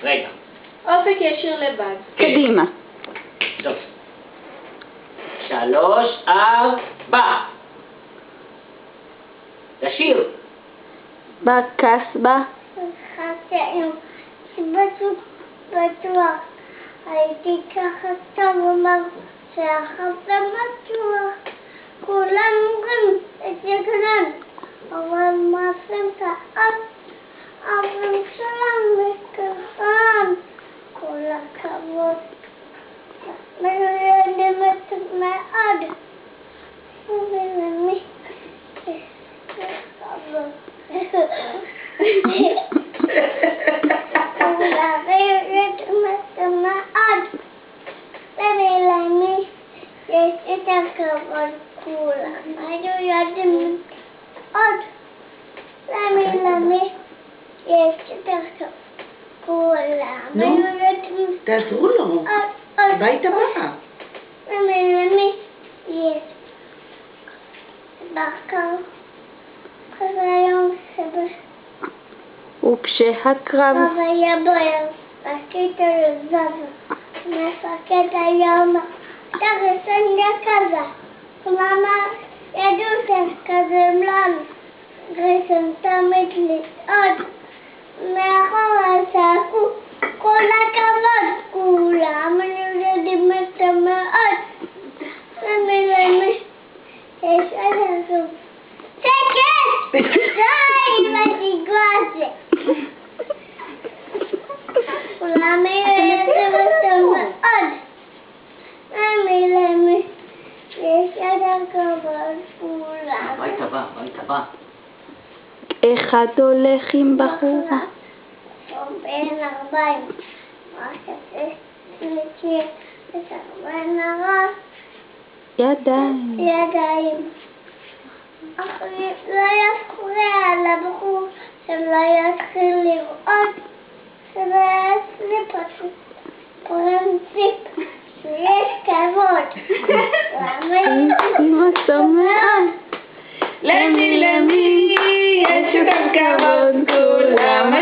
רגע. אופק ישיר לבד. קדימה. טוב. 3, 4. לשיר. בקסבה. חסרנו בטוח הייתי ככה סתם אומר שאחת בטוח כולם אומרים את יגנן אבל מה עשית אז הממשלה מקרחן כל הכבוד מיועדת מאוד ולמי כבוד יש יותר כבוד כולם היו יודעים עוד למי יש יותר כבוד כולם היו יודעים תעזרו לו, הביתה בא. למי יש דרכו כזה היום וכשהקרב היה בוער, הכיתה זזה, מפקד היום, תרסן לכזה, כלומר, ידעו שכזה מלון, גריסן תמיד לצעוד, מאחור עסקו, כל הכבוד, כולם יודעים את זה מאוד, למי, יש עוד עזוב, שקט! די, מדיגו הזה. כולם יודעים את זה מאוד. למי, יש עוד כבוד, כולם. הביתה בא. אחד הולך עם בחורה. בין 40. מה כזה? מכיר את 40 הרב. ידיים. אחרי לא יפריע לבחור שלא יתחיל לראות שלא יעשי פשוט פרינציפ שיש כבוד. מה שומעת? למי יש יותר כבוד כולם